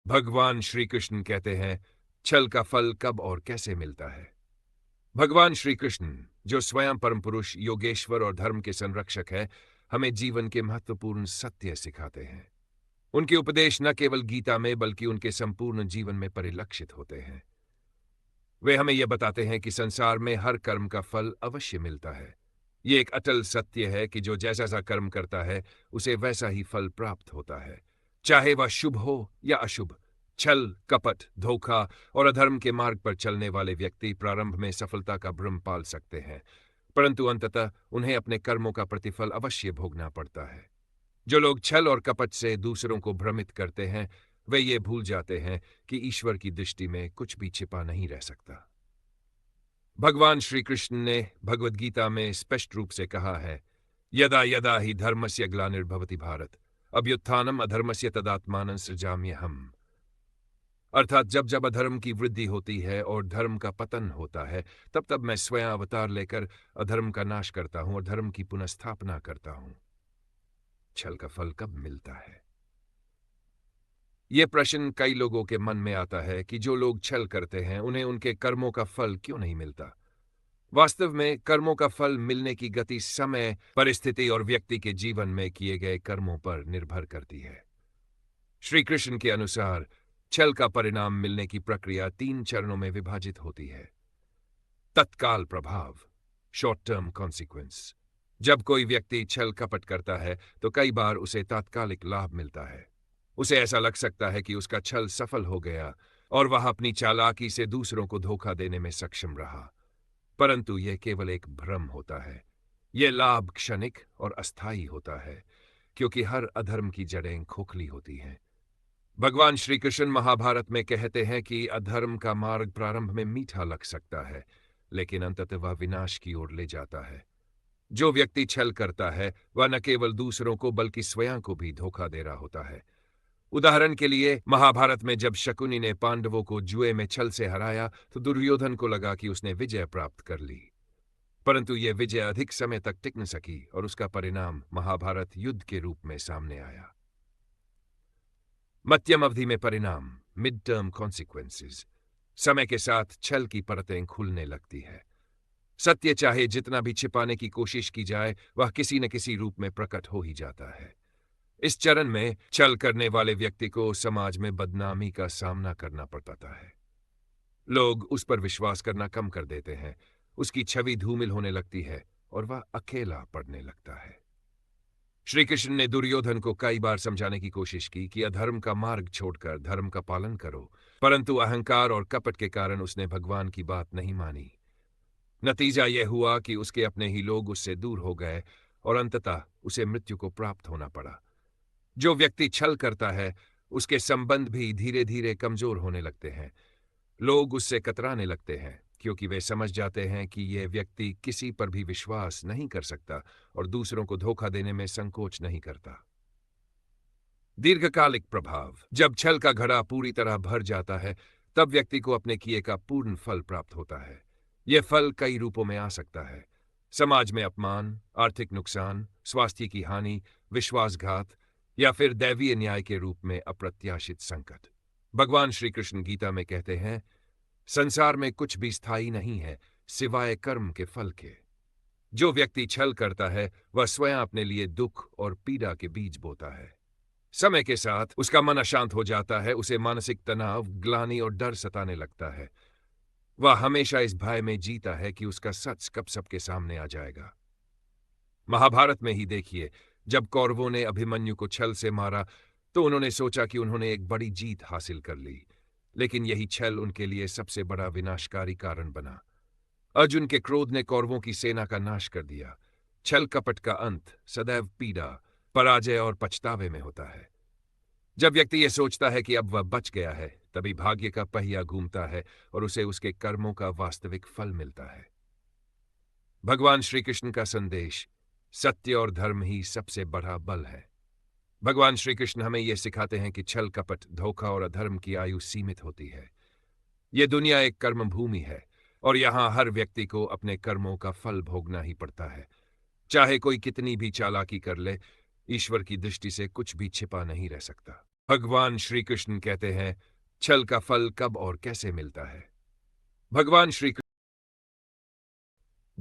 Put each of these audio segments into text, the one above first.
भगवान श्री कृष्ण कहते हैं, छल का फल कब और कैसे मिलता है। भगवान श्री कृष्ण, जो स्वयं परम पुरुष, योगेश्वर और धर्म के संरक्षक है, हमें जीवन के महत्वपूर्ण सत्य सिखाते हैं। उनके उपदेश न केवल गीता में बल्कि उनके संपूर्ण जीवन में परिलक्षित होते हैं। वे हमें यह बताते हैं कि संसार में हर कर्म का फल अवश्य मिलता है। ये एक अटल सत्य है कि जो जैसा सा कर्म करता है, उसे वैसा ही फल प्राप्त होता है, चाहे वह शुभ हो या अशुभ। छल, कपट, धोखा और अधर्म के मार्ग पर चलने वाले व्यक्ति प्रारंभ में सफलता का भ्रम पाल सकते हैं, परंतु अंततः उन्हें अपने कर्मों का प्रतिफल अवश्य भोगना पड़ता है। जो लोग छल और कपट से दूसरों को भ्रमित करते हैं, वे ये भूल जाते हैं कि ईश्वर की दृष्टि में कुछ भी छिपा नहीं रह सकता। भगवान श्री कृष्ण ने भगवद गीता में स्पष्ट रूप से कहा है, यदा यदा ही धर्मस्य ग्लानिर्भवति भारत, अभ्युत्थानम अधर्मस्य तदात्मानं सृजाम्यहम्। अर्थात जब जब अधर्म की वृद्धि होती है और धर्म का पतन होता है, तब तब मैं स्वयं अवतार लेकर अधर्म का नाश करता हूं और धर्म की पुनःस्थापना करता हूं। छल का फल कब मिलता है? यह प्रश्न कई लोगों के मन में आता है कि जो लोग छल करते हैं, उन्हें उनके कर्मों का फल क्यों नहीं मिलता। वास्तव में कर्मों का फल मिलने की गति समय, परिस्थिति और व्यक्ति के जीवन में किए गए कर्मों पर निर्भर करती है। श्री कृष्ण के अनुसार छल का परिणाम मिलने की प्रक्रिया 3 चरणों में विभाजित होती है। तत्काल प्रभाव, शॉर्ट टर्म कॉन्सिक्वेंस। जब कोई व्यक्ति छल कपट करता है तो कई बार उसे तात्कालिक लाभ मिलता है। उसे ऐसा लग सकता है कि उसका छल सफल हो गया और वह अपनी चालाकी से दूसरों को धोखा देने में सक्षम रहा, परंतु यह केवल एक भ्रम होता है। यह लाभ क्षणिक और अस्थायी होता है, क्योंकि हर अधर्म की जड़ें खोखली होती हैं। भगवान श्री कृष्ण महाभारत में कहते हैं कि अधर्म का मार्ग प्रारंभ में मीठा लग सकता है, लेकिन अंततः वह विनाश की ओर ले जाता है। जो व्यक्ति छल करता है, वह न केवल दूसरों को बल्कि स्वयं को भी धोखा दे रहा होता है। उदाहरण के लिए, महाभारत में जब शकुनी ने पांडवों को जुए में छल से हराया तो दुर्योधन को लगा कि उसने विजय प्राप्त कर ली, परंतु यह विजय अधिक समय तक टिक न सकी और उसका परिणाम महाभारत युद्ध के रूप में सामने आया। मध्यम अवधि में परिणाम, मिड टर्म कॉन्सिक्वेंसेस। समय के साथ छल की परतें खुलने लगती है। सत्य चाहे जितना भी छिपाने की कोशिश की जाए, वह किसी न किसी रूप में प्रकट हो ही जाता है। इस चरण में छल करने वाले व्यक्ति को समाज में बदनामी का सामना करना पड़ता है। लोग उस पर विश्वास करना कम कर देते हैं, उसकी छवि धूमिल होने लगती है और वह अकेला पड़ने लगता है। श्री कृष्ण ने दुर्योधन को कई बार समझाने की कोशिश की कि अधर्म का मार्ग छोड़कर धर्म का पालन करो, परंतु अहंकार और कपट के कारण उसने भगवान की बात नहीं मानी। नतीजा यह हुआ कि उसके अपने ही लोग उससे दूर हो गए और अंततः उसे मृत्यु को प्राप्त होना पड़ा। जो व्यक्ति छल करता है, उसके संबंध भी धीरे धीरे कमजोर होने लगते हैं। लोग उससे कतराने लगते हैं, क्योंकि वे समझ जाते हैं कि यह व्यक्ति किसी पर भी विश्वास नहीं कर सकता और दूसरों को धोखा देने में संकोच नहीं करता। दीर्घकालिक प्रभाव, जब छल का घड़ा पूरी तरह भर जाता है, तब व्यक्ति को अपने किए का पूर्ण फल प्राप्त होता है। यह फल कई रूपों में आ सकता है। समाज में अपमान, आर्थिक नुकसान, स्वास्थ्य की हानि, विश्वासघात या फिर दैवीय न्याय के रूप में अप्रत्याशित संकट। भगवान श्री कृष्ण गीता में कहते हैं, संसार में कुछ भी स्थायी नहीं है सिवाय कर्म के फल के। जो व्यक्ति छल करता है, वह स्वयं अपने लिए दुख और पीड़ा के बीज बोता है। समय के साथ उसका मन अशांत हो जाता है, उसे मानसिक तनाव, ग्लानि और डर सताने लगता है। वह हमेशा इस भय में जीता है कि उसका सच कब सबके सामने आ जाएगा। महाभारत में ही देखिए, जब कौरवों ने अभिमन्यु को छल से मारा तो उन्होंने सोचा कि उन्होंने एक बड़ी जीत हासिल कर ली, लेकिन यही छल उनके लिए सबसे बड़ा विनाशकारी कारण बना। अर्जुन के क्रोध ने कौरवों की सेना का नाश कर दिया। छल कपट का अंत सदैव पीड़ा, पराजय और पछतावे में होता है। जब व्यक्ति यह सोचता है कि अब वह बच गया है, तभी भाग्य का पहिया घूमता है और उसे उसके कर्मों का वास्तविक फल मिलता है। भगवान श्री कृष्ण का संदेश, सत्य और धर्म ही सबसे बड़ा बल है। भगवान श्री कृष्ण हमें यह सिखाते हैं कि छल कपट, धोखा और अधर्म की आयु सीमित होती है। यह दुनिया एक कर्म भूमि है और यहां हर व्यक्ति को अपने कर्मों का फल भोगना ही पड़ता है। चाहे कोई कितनी भी चालाकी कर ले, ईश्वर की दृष्टि से कुछ भी छिपा नहीं रह सकता। भगवान श्री कृष्ण कहते हैं, छल का फल कब और कैसे मिलता है। भगवान श्री कृष्ण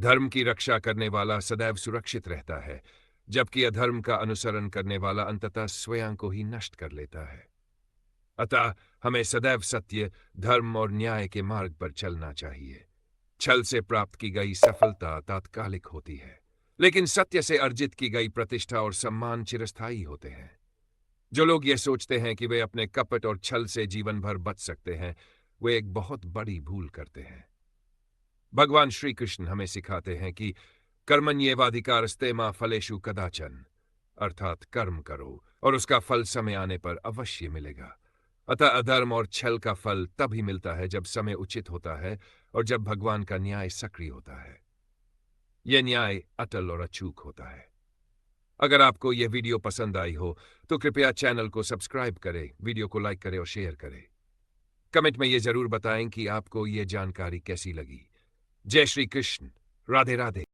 धर्म की रक्षा करने वाला सदैव सुरक्षित रहता है, जबकि अधर्म का अनुसरण करने वाला अंततः स्वयं को ही नष्ट कर लेता है। अतः हमें सदैव सत्य, धर्म और न्याय के मार्ग पर चलना चाहिए। छल से प्राप्त की गई सफलता तात्कालिक होती है, लेकिन सत्य से अर्जित की गई प्रतिष्ठा और सम्मान चिरस्थायी होते हैं। जो लोग ये सोचते हैं कि वे अपने कपट और छल से जीवन भर बच सकते हैं, वे एक बहुत बड़ी भूल करते हैं। भगवान श्री कृष्ण हमें सिखाते हैं कि कर्मण्येवाधिकारस्ते मा फलेषु कदाचन, अर्थात कर्म करो और उसका फल समय आने पर अवश्य मिलेगा। अतः अधर्म और छल का फल तभी मिलता है जब समय उचित होता है और जब भगवान का न्याय सक्रिय होता है। यह न्याय अटल और अचूक होता है। अगर आपको यह वीडियो पसंद आई हो तो कृपया चैनल को सब्सक्राइब करें, वीडियो को लाइक करें और शेयर करें। कमेंट में यह जरूर बताएं कि आपको यह जानकारी कैसी लगी। जय श्री कृष्ण। राधे राधे।